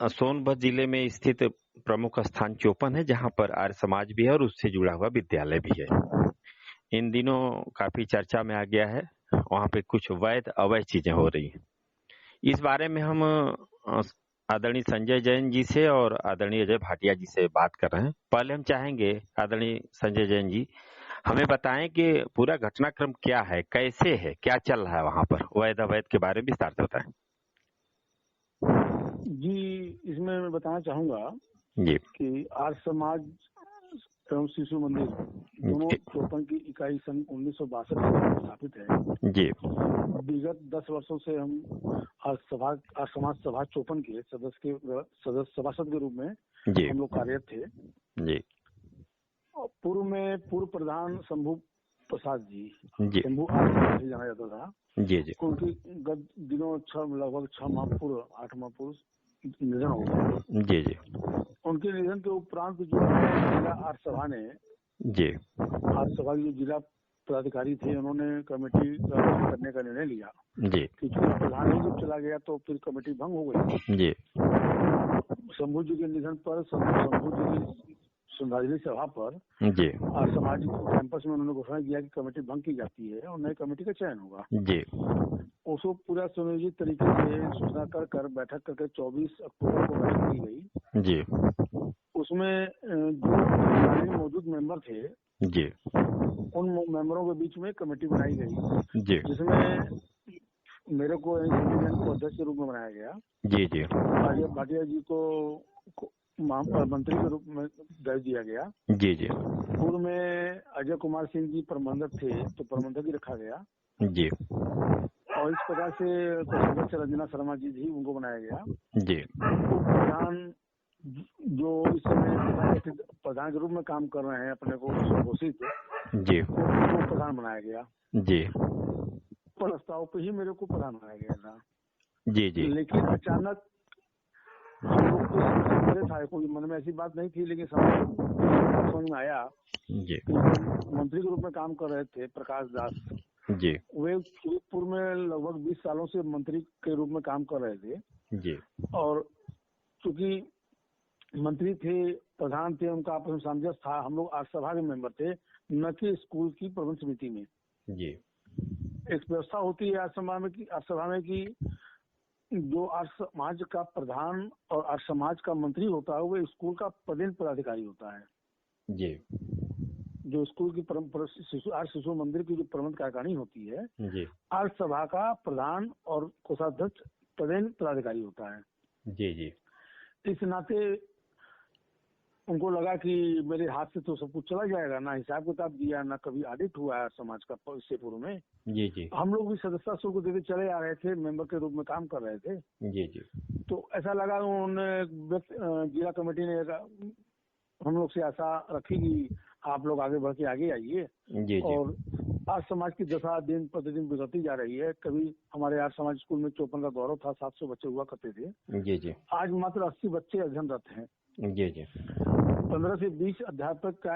सोनभद्र जिले में स्थित प्रमुख स्थान चोपन है, जहां पर आर्य समाज भी है और उससे जुड़ा हुआ विद्यालय भी है। इन दिनों काफी चर्चा में आ गया है, वहां पे कुछ वैध अवैध चीजें हो रही हैं। इस बारे में हम आदरणीय संजय जैन जी से और आदरणीय अजय भाटिया जी से बात कर रहे हैं। पहले हम चाहेंगे आदरणीय संजय जैन जी हमें बताएं कि पूरा घटनाक्रम क्या है, कैसे है, क्या चल रहा है वहां पर, वैध अवैध के बारे में विस्तार से बताएं। जी, इसमें मैं बताना चाहूंगा जी कि आर्य समाज एवं शिशु मंदिर दोनों चोपन की इकाई सन 1962 में स्थापित है। जी विगत 10 वर्षों से हम आर्य समाज सभा चोपन के सदस्य सभासद के रूप में जी हम लोग कार्यरत थे। जी पूर्व में पूर्व प्रधान शंभू प्रसाद जी, जी शंभू आर्य जाना जाता था। जी जी उनकी गत दिनों लगभग 6 माह पूर्व 8 माह पूर्व निधन हो गया। जी जी उनके निधन के उपरांत जो है जिला आर्य सभा ने जी आर्य सभा के जिला पदाधिकारी थे, उन्होंने कमेटी का गठन करने का निर्णय लिया। जी क्योंकि प्रधान ही जब चला गया तो फिर कमेटी भंग हो गई। जी शंभू जी के निधन पर शंभू जी की श्रद्धांजलि सभा पर जी आर्य समाज कैंपस में उन्होंने घोषणा किया कि कमेटी भंग की जाती है और नई कमेटी का चयन होगा। जी उसको पूरा सुनियोजित तरीके से सूचना कर बैठक करके 24 अक्टूबर को बैठक की गई। जी उसमें जो मौजूद मेंबर थे जी उन मेंबरों के बीच में कमेटी बनाई गई, जी जिसमें मेरे को संजय जैन को अध्यक्ष के रूप में बनाया गया। जी जी अजय भाटिया जी को मंत्री के रूप में दर्ज दिया गया। जी जी पूर्व में अजय कुमार सिंह जी प्रबंधक थे तो प्रबंधक ही रखा गया। जी और इस प्रकार से सदस्य रंजना शर्मा जी भी उनको बनाया गया। जी उप प्रधान जो इस समय प्रधान के रूप में काम कर रहे हैं अपने को घोषित, जी उनको प्रधान बनाया गया। जी प्रस्ताव पे ही मेरे को प्रधान बनाया गया था। जी जी लेकिन अचानक हम लोग को समझ था, कोई मन में ऐसी बात नहीं थी, लेकिन समझ में आया जी कि जो मंत्री के रूप में काम कर रहे थे प्रकाश दास जी वे पूर्व में लगभग 20 सालों से मंत्री के रूप में काम कर रहे थे। जी और चूंकि मंत्री थे, प्रधान थे, उनका आपस में सामंजस्य था। हम लोग आर्य सभा के मेंबर थे, न कि स्कूल की प्रबंध समिति में। जी एक व्यवस्था होती है आर्य सभा में कि जो आर्य समाज का प्रधान और आर्य समाज का मंत्री होता है वो स्कूल का पदेन पदाधिकारी होता है। जी जो स्कूल की आर्य शिशु मंदिर की जो प्रबंध कार्यकारिणी होती है, जी आर्य सभा का प्रधान और कोषाध्यक्ष पदेन पदाधिकारी होता है। जी जी इस नाते उनको लगा कि मेरे हाथ से तो सब कुछ चला जाएगा, ना हिसाब किताब दिया, ना कभी ऑडिट हुआ है समाज का इससे पूर्व में। जी जी हम लोग भी सदस्यता शुल्क देते चले आ रहे थे, मेंबर के रूप में काम कर रहे थे। जी जी तो ऐसा लगा उन्होंने जिला कमेटी ने हम लोग से आशा रखी कि आप लोग आगे बढ़ के आगे आइए। जी और आर्य समाज की दशा दिन प्रतिदिन बिगड़ती जा रही है। कभी हमारे आर्य समाज स्कूल में चोपन का गौरव था, 700 बच्चे हुआ करते थे। जी जी आज मात्र 80 बच्चे अध्ययनरत हैं। जी जी 15 से 20 अध्यापक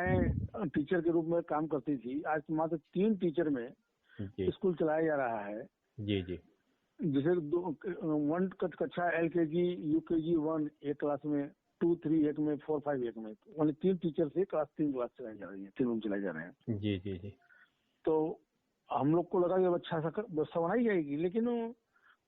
टीचर के रूप में काम करती थी। आज मात्र 3 टीचर में स्कूल चलाया जा रहा है। जी जी जिसे 1 कक्षा LKG UKG 1 एक क्लास में, 2 3 एक में, 4 5 एक में, मतलब 3 टीचर से क्लास 3 क्लास चलाई जा रही है, 3 रूम चलाए जा रहे हैं। जी जी जी तो हम लोग को लगा कि अच्छा सा व्यवस्था बनाई जाएगी, लेकिन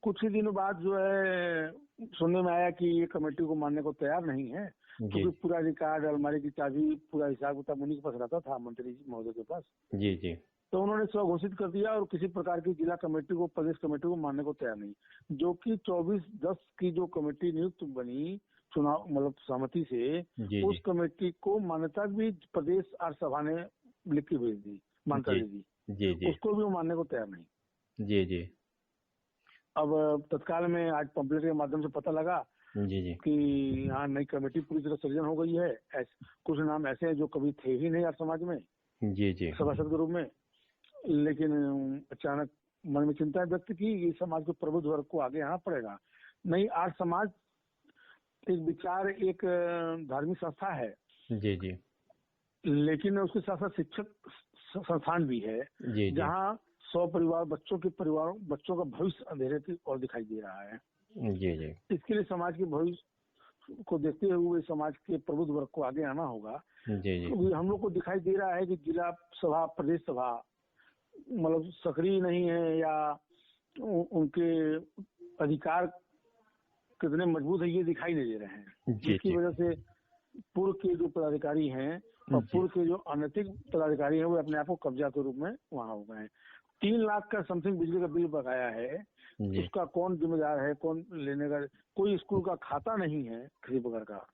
कुछ ही दिनों बाद जो है सुनने में आया कि ये कमेटी को मानने को तैयार नहीं है, क्योंकि पूरा रिकॉर्ड, अलमारी की चाबी, पूरा हिसाब किताब उन्हीं के पास रहता था, मंत्री महोदय के पास। जी जी तो उन्होंने स्व घोषित कर दिया और किसी प्रकार की जिला कमेटी को, प्रदेश कमेटी को मानने को तैयार नहीं। जो कि 24/10 की जो कमेटी नियुक्त बनी चुनाव मतलब सहमति से, उस कमेटी को मान्यता भी प्रदेश आर्य सभा ने लिख के भेज दी, मान्यता दे दी। जी जी उसको भी वो मानने को तैयार नहीं। जी जी अब तत्काल में आज पंपलेट के माध्यम से पता लगा जी जी कि यहाँ नई कमेटी पूरी तरह सृजन हो गई है। कुछ नाम ऐसे हैं जो कभी थे ही नहीं आर्य समाज में जी जी सभासद के रूप में, लेकिन अचानक मन में चिंता व्यक्त की कि समाज के प्रबुद्ध वर्ग को आगे आना पड़ेगा। नहीं, आर्य समाज एक विचार, एक धार्मिक संस्था है। जी जी लेकिन उसके साथ साथ शिक्षक संस्थान भी है, जहाँ 100 परिवार बच्चों का भविष्य अंधेरे की ओर दिखाई दे रहा है। जी जी इसके लिए समाज के भविष्य को देखते हुए समाज के प्रबुद्ध वर्ग को आगे आना होगा। जी जी तो हम लोग को दिखाई दे रहा है कि जिला सभा, प्रदेश सभा मतलब सक्रिय नहीं है, या उनके अधिकार कितने मजबूत है ये दिखाई नहीं दे रहे हैं, जी जिसकी जी वजह से पूर्व के जो पदाधिकारी हैं और जी पूर्व के जो अनैतिक पदाधिकारी हैं वो अपने आप को कब्जा के रूप में वहां हो गए हैं। 3 लाख का समथिंग बिजली का बिल बकाया है, जी। उसका कौन जिम्मेदार है, कौन लेने का? कोई स्कूल का खाता नहीं है किसी प्रकार का,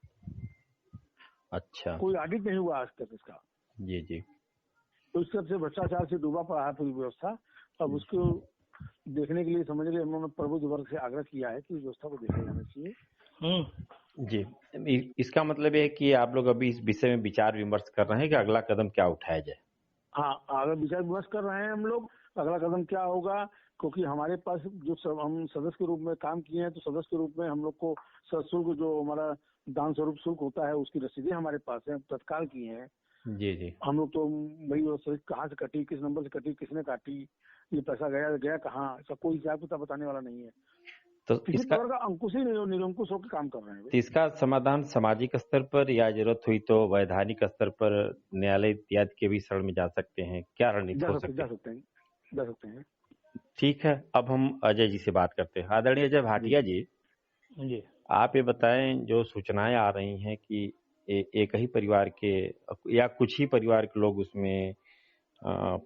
अच्छा। कोई ऑडिट नहीं हुआ आज तक इसका। जी जी तो इस सबसे भ्रष्टाचार से डूबा पड़ा है पूरी व्यवस्था। अब उसको देखने के लिए समझ के उन्होंने प्रबुद्ध वर्ग से आग्रह किया है कि इस व्यवस्था को देखा जाना चाहिए। जी। इसका मतलब ये है कि आप लोग अभी इस विषय में विचार विमर्श कर रहे हैं कि अगला कदम क्या उठाया जाए। हाँ, अगर विचार विमर्श कर रहे हैं हम लोग, अगला कदम क्या होगा, क्योंकि हमारे पास जो हम सदस्य के रूप में काम किए हैं, तो सदस्य के रूप में हम लोग को सशुल्क जो हमारा दान स्वरूप शुल्क होता है उसकी रसीदें हमारे पास है, तत्काल की हैं। जी जी हम लोग तो भाई वो कहाँ से कटी, किस नंबर से कटी, किसने काटी, ये पैसा गया गया कहाँ, इसका कोई हिसाब किताब बताने वाला नहीं है। तो किसी इसका प्रकार का अंकुश ही निरंकुश होकर काम कर रहे हैं। तो इसका समाधान सामाजिक स्तर पर या जरूरत हुई तो वैधानिक स्तर पर न्यायालय इत्यादि के भी शरण में जा सकते हैं, क्या रणनीति हो सकती जा है? सकते हैं, जा सकते हैं। ठीक है, अब हम अजय जी से बात करते हैं। आदरणीय अजय भाटिया जी, जी आप ये बताएं, जो सूचनाएं आ रही हैं कि एक ही परिवार के या कुछ ही परिवार के लोग उसमें अ,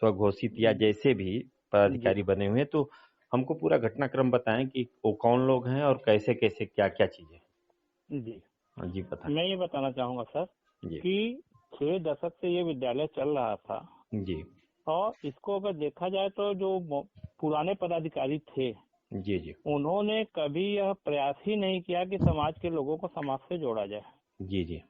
स्वघोषित या जैसे भी जी पदाधिकारी बने हुए हैं, तो हमको पूरा घटनाक्रम बताएं कि वो कौन लोग हैं और कैसे कैसे क्या क्या चीजें। जी हाँ जी, बताएं। मैं ये बताना चाहूंगा सर जी कि 6 दशक से ये विद्यालय चल रहा था, जी और इसको अगर देखा जाए तो जो पुराने पदाधिकारी थे जी जी उन्होंने कभी यह प्रयास ही नहीं किया कि समाज के लोगों को समाज से जोड़ा जाए। जी जी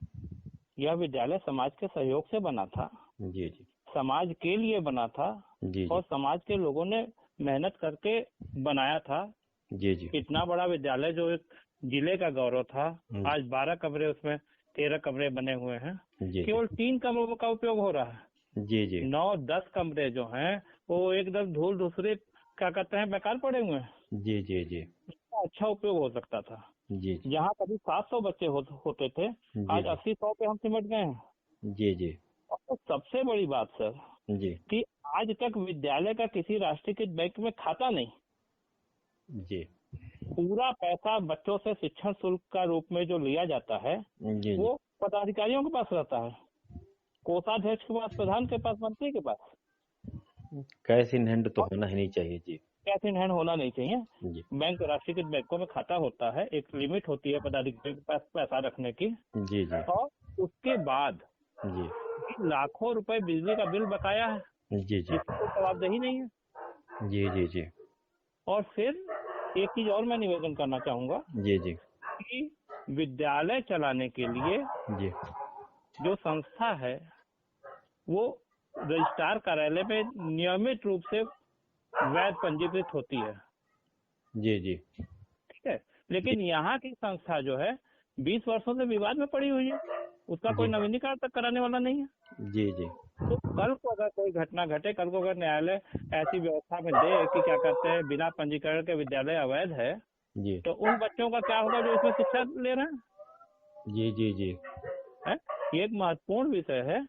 यह विद्यालय समाज के सहयोग से बना था, जी जी समाज के लिए बना था, जी और जी समाज के लोगों ने मेहनत करके बनाया था। जी जी इतना बड़ा विद्यालय जो एक जिले का गौरव था, जी आज 12 कमरे, उसमें 13 कमरे बने हुए हैं, जी केवल 3 कमरों का उपयोग हो रहा है। जी जी 9-10 कमरे जो हैं वो एकदम धूल धूसरे क्या कहते हैं बेकार पड़े हुए हैं। जी जी जी इसका अच्छा उपयोग हो सकता था। जी जहाँ कभी 700 बच्चे होते थे, जी आज 80-100 पे हम सिमट गए हैं। जी जी और तो सबसे बड़ी बात सर जी कि आज तक विद्यालय का किसी राष्ट्रीयकृत बैंक में खाता नहीं। जी पूरा पैसा बच्चों से शिक्षण शुल्क का रूप में जो लिया जाता है जी वो पदाधिकारियों के पास रहता है, कोषाध्यक्ष के पास, प्रधान के पास, मंत्री के पास। कैश इन हैंड तो और होना ही नहीं चाहिए। जी कैश इन हैंड होना नहीं चाहिए। जी बैंक, राष्ट्रीयकृत बैंकों में खाता होता है, एक लिमिट होती है पदाधिकारी के पास पैसा रखने की, जी जी और उसके बाद जी लाखों रुपए बिजली का बिल बकाया है जी जी जिसकी कोई जवाबदेही नहीं है। जी जी जी और फिर एक चीज और मैं निवेदन करना चाहूंगा जी जी कि विद्यालय चलाने के लिए जी जो संस्था है वो रजिस्ट्रार कार्यालय में नियमित रूप से वैध पंजीकृत होती है, जी जी ठीक है। लेकिन यहाँ की संस्था जो है 20 वर्षों से विवाद में पड़ी हुई है, उसका कोई जी नवीनीकरण तक कराने वाला नहीं है। जी जी तो कल को अगर कोई घटना घटे, कल को अगर न्यायालय ऐसी व्यवस्था में दे कि क्या कहते हैं बिना पंजीकरण के विद्यालय अवैध है, जी तो उन बच्चों का क्या होगा जो इसमें शिक्षा ले रहे जी जी जी हैं? ये एक महत्वपूर्ण विषय है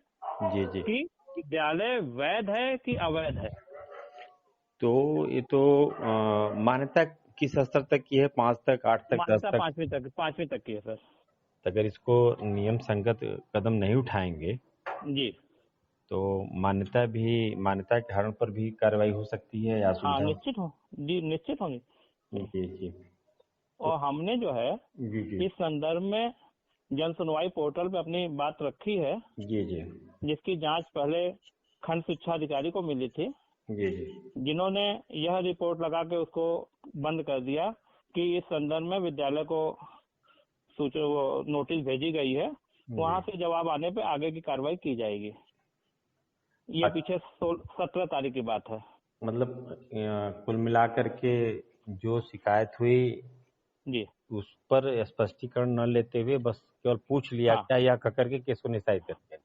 जी जी कि विद्यालय वैध है कि अवैध है। तो ये तो मान्यता किस स्तर तक की है? 5 तक, 8 तक, 10 मान्यता तक? 5वीं तक की है सर। तो अगर इसको नियम संगत कदम नहीं उठाएंगे जी तो मान्यता के हरण पर भी कार्रवाई हो सकती है या हाँ, सुविधा? निश्चित होनी। जी जी तो और हमने जो है जी जी इस संदर्भ में जन सुनवाई पोर्टल पे अपनी बात रखी है, जी जी जिसकी जांच पहले खंड शिक्षा अधिकारी को मिली थी, जी जी जिन्होंने यह रिपोर्ट लगा के उसको बंद कर दिया कि इस संदर्भ में विद्यालय को नोटिस भेजी गई है, वहां से जवाब आने पे आगे की कार्रवाई की जाएगी। ये पीछे 17 तारीख की बात है। मतलब कुल मिलाकर के जो शिकायत हुई जी उस पर स्पष्टीकरण न लेते हुए बस केवल पूछ लिया हाँ क्या या कर के केस को निस्तारित कर दिया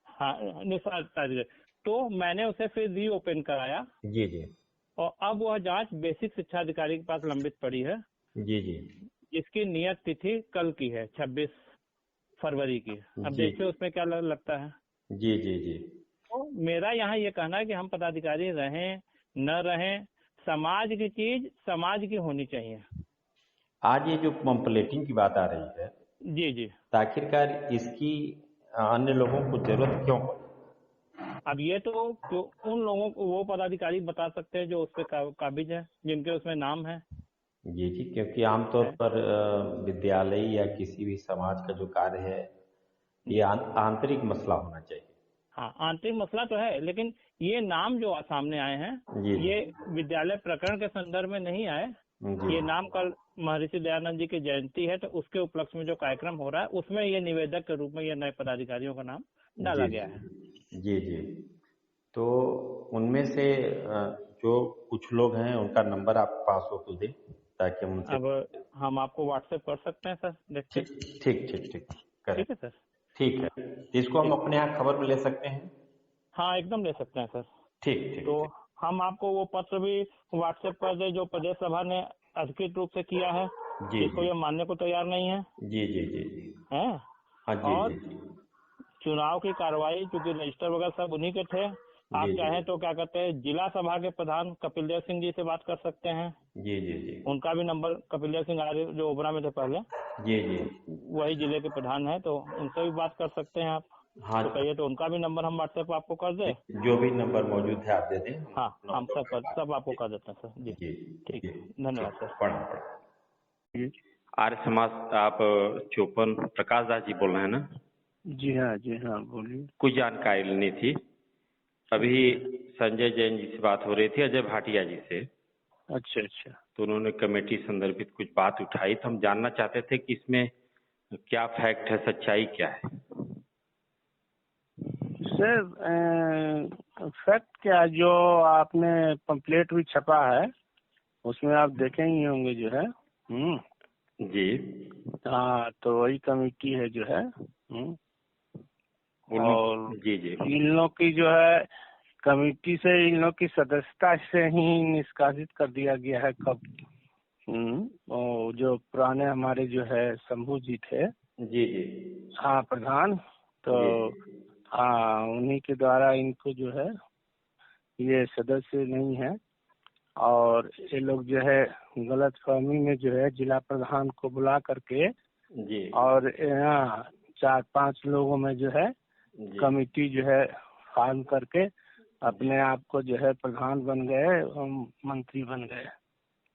हाँ, निस्तार तारीख। तो मैंने उसे फिर रीओपन कराया, गया? जी जी और अब वह जांच बेसिक शिक्षा अधिकारी के पास लंबित पड़ी है। जी जी जिसकी नियत तिथि कल की है 26 फरवरी की। अब देखिए उसमें क्या लगता है। जी जी जी। तो मेरा यहाँ ये कहना है कि हम पदाधिकारी रहें न रहें, समाज की चीज समाज की होनी चाहिए। आज ये जो पंपलेटिंग की बात आ रही है, जी जी, तो आखिरकार इसकी अन्य लोगों को जरूरत क्यों पड़ी? अब ये तो उन लोगों को वो पदाधिकारी बता सकते हैं जो उस पर काबिज है, जिनके उसमें नाम है। जी जी, क्योंकि आमतौर पर विद्यालय या किसी भी समाज का जो कार्य है, ये आंतरिक मसला होना चाहिए। हाँ, आंतरिक मसला तो है, लेकिन ये नाम जो सामने आए हैं जी ये विद्यालय प्रकरण के संदर्भ में नहीं आए। जी ये नाम कल महर्षि दयानंद जी की जयंती है, तो उसके उपलक्ष्य में जो कार्यक्रम हो रहा है उसमें ये निवेदक के रूप में ये नए पदाधिकारियों का नाम डाला गया है। जी जी। तो उनमें से जो कुछ लोग हैं उनका नंबर आप पास हो तो दें, ताकि हम उनसे। अब हम आपको व्हाट्सएप कर सकते हैं सर, देखते ठीक ठीक ठीक ठीक करें। ठीक है सर। ठीक है, तो इसको हम अपने यहाँ खबर में ले सकते हैं। हाँ एकदम ले सकते हैं सर। ठीक ठीक तो ठीक। हम आपको वो पत्र भी व्हाट्सएप कर दे जो प्रदेश सभा ने अधिकृत रूप से किया है, जी जिसको जी ये मानने को तैयार नहीं है। जी जी जी जी। है हाँ जी और जी जी चुनाव की कार्रवाई, क्योंकि रजिस्टर वगैरह सब उन्हीं के थे। आप जी चाहें तो क्या कहते हैं जिला सभा के प्रधान कपिल देव सिंह जी से बात कर सकते हैं। जी जी जी उनका भी नंबर, कपिल देव सिंह आर्य जो ओबरा में थे पहले, जी जी। वही जिले के प्रधान है, तो उनसे भी बात कर सकते हैं आप। हाँ, तो कहिए तो उनका भी नंबर हम व्हाट्सएप आपको कर दे। जो भी नंबर मौजूद है आप दे दें, हाँ, हम नोट कर लेंगे। सब आपको कर देते हैं सर। जी जी ठीक, जी। धन्यवाद सर। प्रणाम प्रणाम। आर्य समाज, आप चौपन प्रकाश दास जी बोल रहे हैं ना? जी हाँ बोलिए। कुछ जानकारी लेनी थी। अभी संजय जैन जी से बात हो रही थी, अजय भाटिया जी से। अच्छा अच्छा। तो उन्होंने कमेटी संदर्भित कुछ बात उठाई, तो हम जानना चाहते थे कि इसमें क्या फैक्ट है, सच्चाई क्या है? सर फैक्ट क्या, जो आपने पंपलेट भी छपा है उसमें आप देखे ही होंगे जो है। जी हाँ, तो वही कमेटी है जो है। और जी जी इन लोग की जो है कमेटी से इन लोग की सदस्यता से ही निष्कासित कर दिया गया है कब। और जो पुराने हमारे जो है शंभू जी थे, जी जी हाँ प्रधान, तो हाँ उन्हीं के द्वारा इनको जो है ये सदस्य नहीं है। और ये लोग जो है गलत फहमी में जो है जिला प्रधान को बुला करके जी और यहाँ 4-5 लोगों में जो है कमेटी जो है फॉर्म करके अपने आप को जो है प्रधान बन गए, मंत्री बन गए,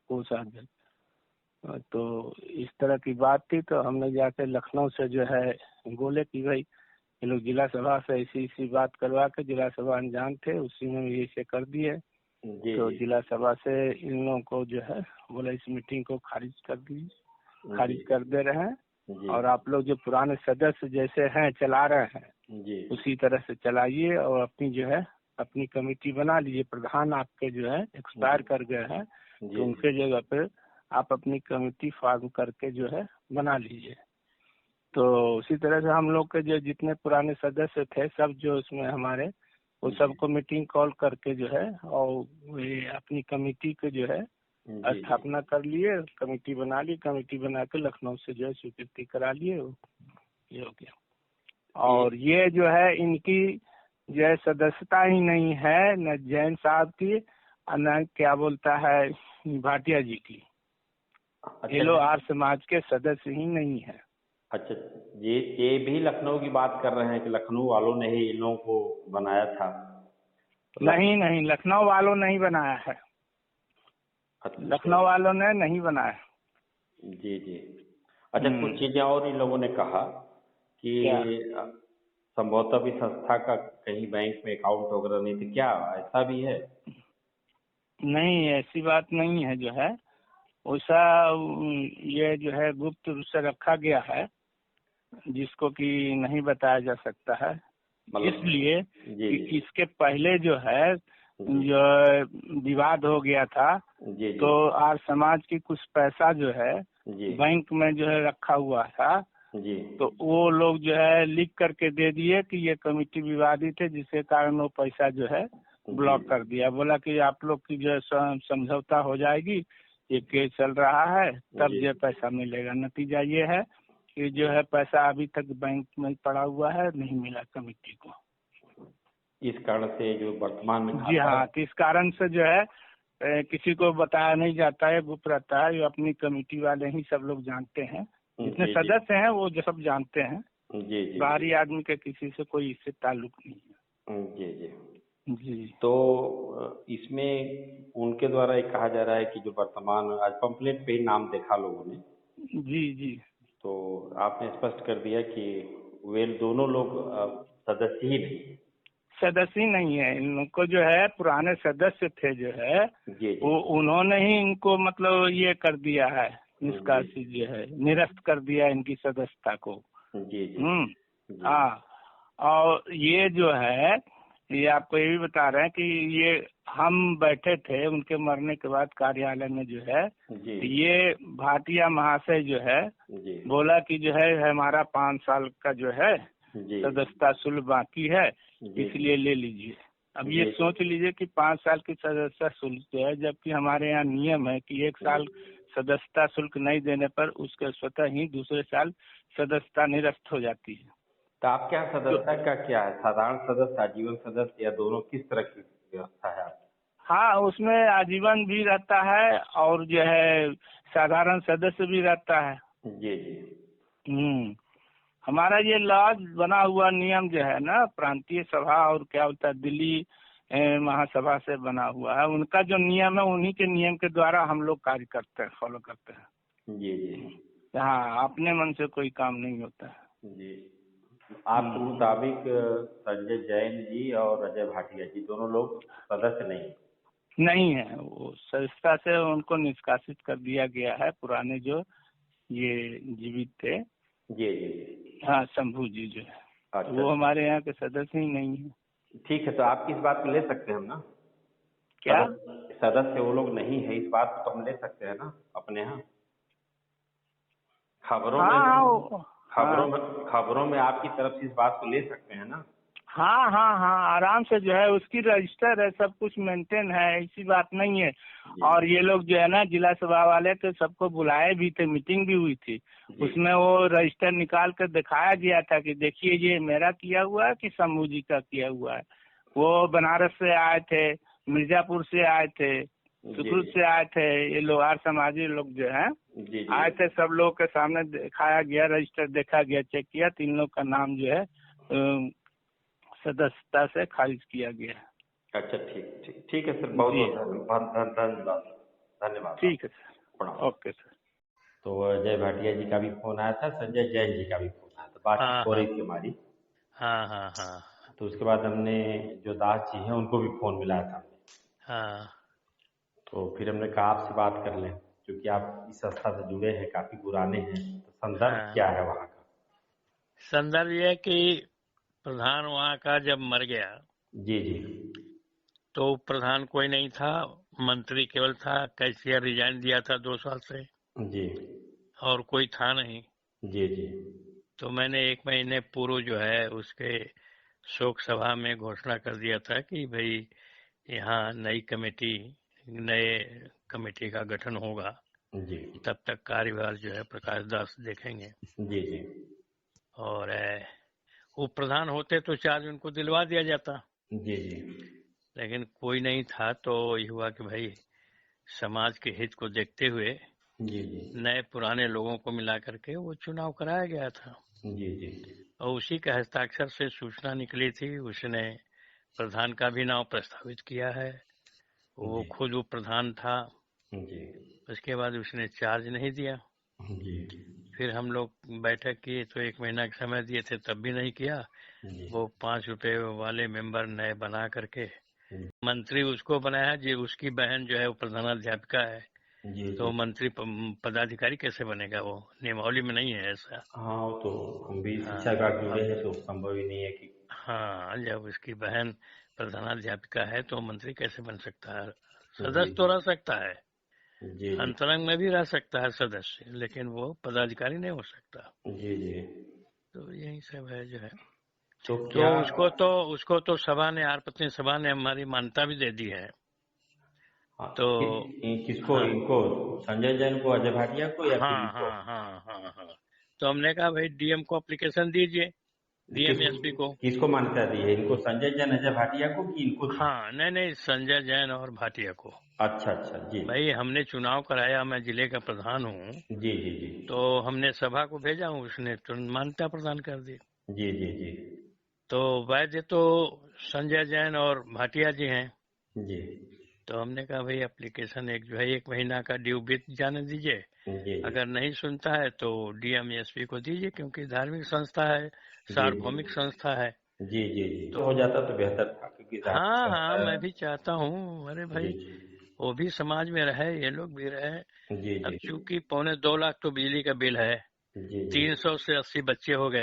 कोषाध्यक्ष। तो इस तरह की बात थी, तो हमने जाके लखनऊ से जो है बोले कि भाई ये लोग जिला सभा से ऐसी बात करवा के, जिला सभा अनजान थे, उसी में ये से कर दिए। तो जिला सभा से इन लोगों को जो है बोला इस मीटिंग को खारिज कर दीजिए, खारिज कर दे रहे हैं। और आप लोग जो पुराने सदस्य जैसे हैं चला रहे हैं उसी तरह से चलाइए, और अपनी जो है अपनी कमेटी बना लीजिए। प्रधान आपके जो है एक्सपायर कर गए हैं, तो उनके जगह पे आप अपनी कमेटी फॉर्म करके जो है बना लीजिए। तो उसी तरह से हम लोग के जो जितने पुराने सदस्य थे सब जो इसमें हमारे, वो सबको मीटिंग कॉल करके जो है और ये अपनी कमेटी के जो है स्थापना कर लिए, कमेटी बना ली। कमेटी बना के लखनऊ से जो है स्वीकृति करा लिए, ये हो गया। और ये जो है इनकी जो है सदस्यता ही नहीं है, न जैन साहब की न क्या बोलता है भाटिया जी की। ये लोग आर्य समाज के सदस्य ही नहीं है। अच्छा, ये भी लखनऊ की बात कर रहे हैं कि लखनऊ वालों ने ही इन लोगों को बनाया था? नहीं, लखनऊ वालों ने नहीं बनाया है। अच्छा, लखनऊ वालों ने नहीं बनाया। जी जी। अच्छा, कुछ चीजें और इन लोगों ने कहा कि संभवतः भी संस्था का कहीं बैंक में अकाउंट वगैरह नहीं थे, क्या ऐसा भी है? नहीं, ऐसी बात नहीं है। जो है वैसा ये जो है गुप्त रूप से रखा गया है, जिसको कि नहीं बताया जा सकता है। इसलिए कि इसके पहले जो है जो विवाद हो गया था, तो आर्य समाज की कुछ पैसा जो है बैंक में जो है रखा हुआ था, तो वो लोग जो है लिख करके दे दिए कि ये कमेटी विवादित है, जिसके कारण वो पैसा जो है ब्लॉक कर दिया। बोला कि आप लोग की जो है समझौता हो जाएगी, ये केस चल रहा है, तब जो पैसा मिलेगा। नतीजा ये है कि जो है पैसा अभी तक बैंक में पड़ा हुआ है, नहीं मिला कमेटी को। इस कारण से जो वर्तमान में जी हाँ, तो इस कारण से जो है किसी को बताया नहीं जाता है, गुप्त रहता है। जो अपनी कमेटी वाले ही सब लोग जानते हैं, जितने सदस्य हैं वो जो सब जानते हैं। जी जी। बाहरी आदमी के किसी से कोई इससे ताल्लुक नहीं है। जी जी जी। तो इसमें उनके द्वारा ये कहा जा रहा है कि जो वर्तमान आज पंपलेट पे ही नाम देखा लोगों ने। जी जी। तो आपने स्पष्ट कर दिया कि वे दोनों लोग सदस्य ही नहीं, सदस्य नहीं है। इन लोग को जो है पुराने सदस्य थे जो है जी वो उन्होंने ही इनको मतलब ये कर दिया है, निष्कासित जो है, निरस्त कर दिया इनकी सदस्यता को। जी जी। हाँ, और ये जो है ये आपको ये भी बता रहे हैं कि ये हम बैठे थे उनके मरने के बाद कार्यालय में जो है, ये भाटिया महाशय जो है बोला कि जो है हमारा 5 साल का जो है सदस्यता शुल्क बाकी है, इसलिए ले लीजिए। अब ये सोच लीजिए कि 5 साल की सदस्यता शुल्क जो है, जबकि हमारे यहाँ नियम है कि 1 साल सदस्यता शुल्क नहीं देने पर उसके स्वतः ही दूसरे साल सदस्यता निरस्त हो जाती है। तो आपके यहाँ सदस्यता का क्या है, साधारण सदस्य, आजीवन सदस्य या दोनों, किस तरह की व्यवस्था है? हाँ, उसमें आजीवन भी रहता है और जो है साधारण सदस्य भी रहता है। जी जी। हमारा ये लॉज बना हुआ नियम जो है ना, प्रांतीय सभा और क्या होता है दिल्ली महासभा से बना हुआ है, उनका जो नियम है उन्हीं के नियम के द्वारा हम लोग कार्य करते हैं, फॉलो करते हैं। जी जी। हाँ, अपने मन से कोई काम नहीं होता है। जी। आपके मुताबिक संजय जैन जी और अजय भाटिया जी दोनों लोग सदस्य नहीं है, वो सदस्यता से उनको निष्कासित कर दिया गया है। पुराने जो ये जीवित थे जी जी। हाँ, शंभू जी जो है, अच्छा, वो हमारे यहाँ के सदस्य ही नहीं है। ठीक है, तो आप किस बात को ले सकते हैं हम ना, क्या सदस्य वो लोग नहीं है, इस बात को हम ले सकते हैं ना अपने यहाँ खबरों में आपकी तरफ से इस बात को ले सकते हैं ना? हाँ हाँ हाँ, आराम से जो है उसकी रजिस्टर है, सब कुछ मेंटेन है, ऐसी बात नहीं है। और ये लोग जो है ना जिला सभा वाले तो सबको बुलाए भी थे, मीटिंग भी हुई थी, उसमें वो रजिस्टर निकाल कर दिखाया गया था कि देखिए ये मेरा किया हुआ है कि शंभू जी का किया हुआ है। वो बनारस से आए थे, मिर्जापुर से आए थे, सुकृत से आए थे, ये लोहार समाजी लोग जो है आए थे, सब लोगों के सामने दिखाया गया, रजिस्टर देखा गया, चेक किया, 3 लोग का नाम जो है सदस्यता से खारिज किया गया। अच्छा, ठीक है सर, बहुत धन्यवाद। ठीक है सर, ओके सर। तो अजय भाटिया जी का भी फोन आया था, संजय जैन जी का भी फोन आया था, बातचीत हो रही थी हमारी। हाँ। तो उसके बाद हमने जो दास जी हैं उनको भी फोन मिलाया था। हाँ। तो फिर हमने कहा आपसे बात कर लें, क्योंकि आप इस संस्था से जुड़े हैं, काफी पुराने हैं, तो संदर्भ क्या है वहाँ का? संदर्भ ये कि प्रधान वहाँ का जब मर गया जी, तो प्रधान कोई नहीं था, मंत्री केवल था। कैशियर रिजाइन दिया था 2 साल से जी, और कोई था नहीं। जी। तो मैंने 1 महीने पूर्व जो है उसके शोक सभा में घोषणा कर दिया था कि भाई यहाँ नए कमेटी का गठन होगा जी। तब तक कार्यभार जो है प्रकाश दास देखेंगे। जी। और वो प्रधान होते तो चार्ज उनको दिलवा दिया जाता। जी। लेकिन कोई नहीं था, तो ये हुआ कि भाई समाज के हित को देखते हुए नए पुराने लोगों को मिला करके वो चुनाव कराया गया था। जी। और उसी के हस्ताक्षर से सूचना निकली थी, उसने प्रधान का भी नाम प्रस्तावित किया है, वो खुद वो प्रधान था। उसके बाद उसने चार्ज नहीं दिया। फिर हम लोग बैठक किए तो 1 महीना का समय दिए थे, तब भी नहीं किया। वो 5 रुपए वाले मेंबर नए बना करके मंत्री उसको बनाया जी, उसकी बहन जो है वो प्रधानाध्यापिका है। तो मंत्री पदाधिकारी कैसे बनेगा, वो नियमावली में नहीं है ऐसा। हाँ, तो हम भी शिक्षा विभाग जुड़े हैं, तो संभव ही नहीं है कि हाँ, जब उसकी बहन प्रधानाध्यापिका है तो मंत्री कैसे बन सकता है? सदस्य तो रह सकता है, अंतरंग में भी रह सकता है सदस्य, लेकिन वो पदाधिकारी नहीं हो सकता। जी। तो यही सब है जो है। तो उसको तो सभा ने, आर पत्नी सभा ने हमारी मान्यता भी दे दी है। तो किसको, इनको संजय जैन को, अजय भाटिया को, या हाँ हाँ हाँ हाँ हाँ। तो हमने कहा भाई डीएम को एप्लीकेशन दीजिए, डीएम एसपी को। किसको मान्यता दी है, इनको संजय जैन अजय भाटिया को कि इनको? हाँ नहीं, संजय जैन और भाटिया को। अच्छा जी। भाई हमने चुनाव कराया, मैं जिले का प्रधान हूँ। जी जी जी। तो हमने सभा को भेजा, उसने तुरंत मान्यता प्रदान कर दी। जी जी जी। तो वैद्य तो संजय जैन और भाटिया जी हैं जी। तो हमने कहा भाई एप्लीकेशन एक जो है 1 महीना का ड्यू बीत जाने दीजिए, अगर नहीं सुनता है तो डीएम एसपी को दीजिए, क्योंकि धार्मिक संस्था है, सार्वभौमिक संस्था है। जी जी जी। तो हो जाता तो बेहतर था, क्योंकि हाँ मैं भी चाहता हूँ, अरे भाई वो भी समाज में रहे, ये लोग भी रहे। अब चूंकि 2.25 लाख तो बिजली का बिल है, 300 से 80 बच्चे हो गए।